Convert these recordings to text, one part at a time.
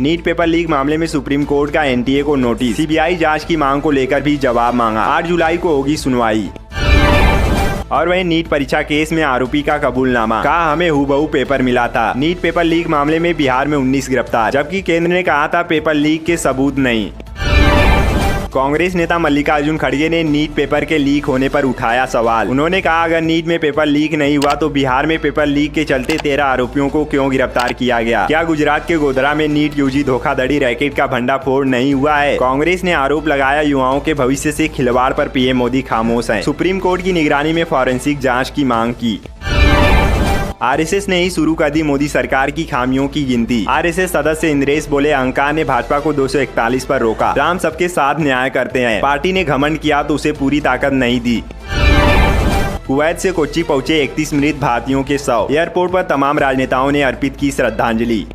NEET paper leak मामले में supreme court का एनटीए को नोटिस। सीबीआई जांच की मांग को लेकर भी जवाब मांगा। 8 जुलाई को होगी सुनवाई। और वहीं नीट परीक्षा केस में आरोपी का कबूलनामा, कहा हमें हूबहू पेपर मिला था। नीट पेपर लीक मामले में बिहार में 19 गिरफ्तार, जबकि केंद्र ने कहा था पेपर लीक के सबूत नहीं। कांग्रेस नेता मल्लिकार्जुन खड़गे ने नीट पेपर के लीक होने पर उठाया सवाल। उन्होंने कहा अगर नीट में पेपर लीक नहीं हुआ तो बिहार में पेपर लीक के चलते 13 आरोपियों को क्यों गिरफ्तार किया गया? क्या गुजरात के गोधरा में नीट यूजी धोखाधड़ी रैकेट का भंडाफोड़ नहीं हुआ है? कांग्रेस ने आरोप लगाया युवाओं के भविष्य से खिलवाड़ पर पीएम मोदी खामोश हैं। सुप्रीम कोर्ट की निगरानी में फॉरेंसिक जाँच की मांग की। आरएसएस ने ही शुरू कर दी मोदी सरकार की खामियों की गिनती। आरएसएस सदस्य इंद्रेश बोले अहंकार ने भाजपा को 241 पर रोका। राम सबके साथ न्याय करते हैं। पार्टी ने घमंड किया तो उसे पूरी ताकत नहीं दी। कुवैत से कोच्चि पहुंचे 31 मृत भारतीयों के शव। एयरपोर्ट पर तमाम राजनेताओं ने अर्पित की श्रद्धांजलि।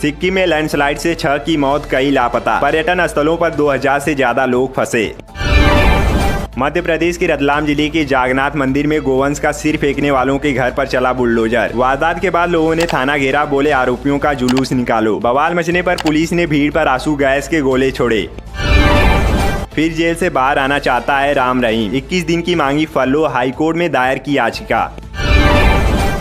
सिक्किम में लैंडस्लाइड से 6 की मौत, कई लापता। पर्यटन स्थलों पर 2000 से ज्यादा लोग फंसे। मध्य प्रदेश के रतलाम जिले के जागन्नाथ मंदिर में गोवंश का सिर फेंकने वालों के घर पर चला बुलडोजर। वारदात के बाद लोगों ने थाना घेरा, बोले आरोपियों का जुलूस निकालो। बवाल मचने पर पुलिस ने भीड़ पर आंसू गैस के गोले छोड़े। फिर जेल से बाहर आना चाहता है राम रहीम, 21 दिन की मांगी फलो, हाईकोर्ट में दायर की याचिका।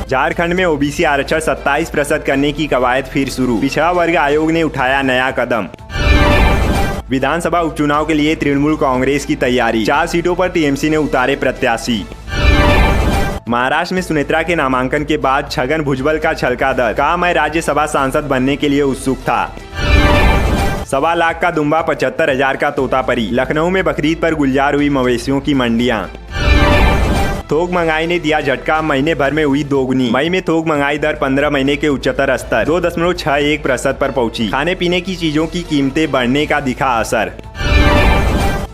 झारखंड में ओबीसी आरक्षण 27% करने की कवायद फिर शुरू। पिछड़ा वर्ग आयोग ने उठाया नया कदम। विधानसभा उपचुनाव के लिए तृणमूल कांग्रेस की तैयारी। 4 सीटों पर टीएमसी ने उतारे प्रत्याशी। महाराष्ट्र में सुनेत्रा के नामांकन के बाद छगन भुजबल का छलका दर, कहा मैं राज्यसभा सांसद बनने के लिए उत्सुक था। 1.25 लाख का दुम्बा, 75,000 का तोतापरी। लखनऊ में बकरीद पर गुलजार हुई मवेशियों की मंडियां। थोक महंगाई ने दिया झटका, महीने भर में हुई दोगुनी। मई में थोक महंगाई दर 15 महीने के उच्चतर स्तर 2.61% पर पहुंची। खाने पीने की चीजों की कीमतें बढ़ने का दिखा असर।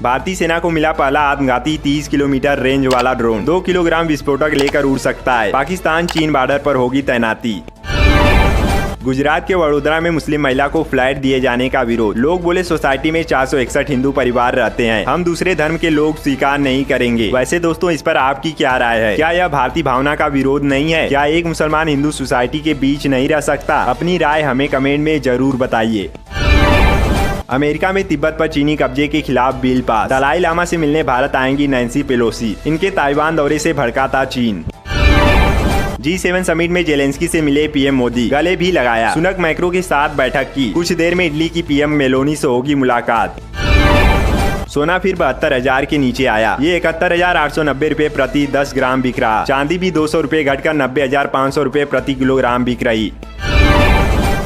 भारतीय सेना को मिला पहला आत्मघाती 30 किलोमीटर रेंज वाला ड्रोन। 2 किलोग्राम विस्फोटक लेकर उड़ सकता है। पाकिस्तान चीन बॉर्डर पर होगी तैनाती। गुजरात के वडोदरा में मुस्लिम महिला को फ्लैट दिए जाने का विरोध। लोग बोले सोसाइटी में 461 हिंदू परिवार रहते हैं, हम दूसरे धर्म के लोग स्वीकार नहीं करेंगे। वैसे दोस्तों, इस पर आपकी क्या राय है? क्या यह भारतीय भावना का विरोध नहीं है? क्या एक मुसलमान हिंदू सोसाइटी के बीच नहीं रह सकता? अपनी राय हमें कमेंट में जरूर बताइए। अमेरिका में तिब्बत पर चीनी कब्जे के खिलाफ बिल पास। दलाई लामा से मिलने भारत आएंगी नैन्सी पेलोसी। इनके ताइवान दौरे से भड़का था चीन। G7 समिट में जेलेंस्की से मिले पीएम मोदी, गले भी लगाया। सुनक मैक्रो के साथ बैठक की। कुछ देर में इटली की पीएम मेलोनी से होगी मुलाकात। सोना फिर 72,000 के नीचे आया। ये 71,890 रुपए प्रति 10 ग्राम बिक रहा। चांदी भी 200 रुपए घटकर 90,500 रुपए प्रति किलोग्राम बिक रही।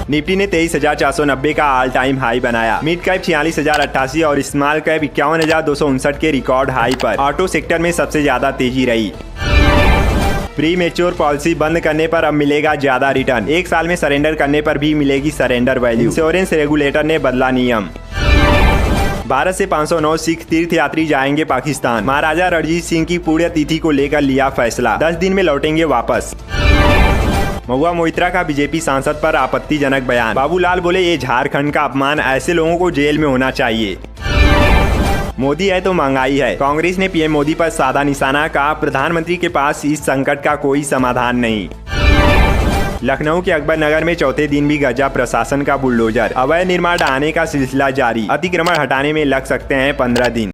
निफ्टी ने 23,490 का ऑल टाइम हाई बनाया। मिड कैप 46,088 और स्मॉल कैप 51,259 के रिकॉर्ड हाई पर। ऑटो सेक्टर में सबसे ज्यादा तेजी रही। प्री मेच्योर पॉलिसी बंद करने पर अब मिलेगा ज्यादा रिटर्न। 1 साल में सरेंडर करने पर भी मिलेगी सरेंडर वैल्यू। इंश्योरेंस रेगुलेटर ने बदला नियम। भारत से 509 सिख तीर्थयात्री जाएंगे पाकिस्तान। महाराजा रणजीत सिंह की पुण्यतिथि को लेकर लिया फैसला, 10 दिन में लौटेंगे वापस। महुआ मोइत्रा का बीजेपी सांसद पर आपत्तिजनक बयान। बाबूलाल बोले ये झारखंड का अपमान, ऐसे लोगों को जेल में होना चाहिए। मोदी है तो महंगाई है। कांग्रेस ने पीएम मोदी पर साधा निशाना, कहा प्रधानमंत्री के पास इस संकट का कोई समाधान नहीं। लखनऊ के अकबर नगर में चौथे दिन भी गरजा प्रशासन का बुलडोजर। अवैध निर्माण ढहाने का सिलसिला जारी। अतिक्रमण हटाने में लग सकते हैं 15 दिन।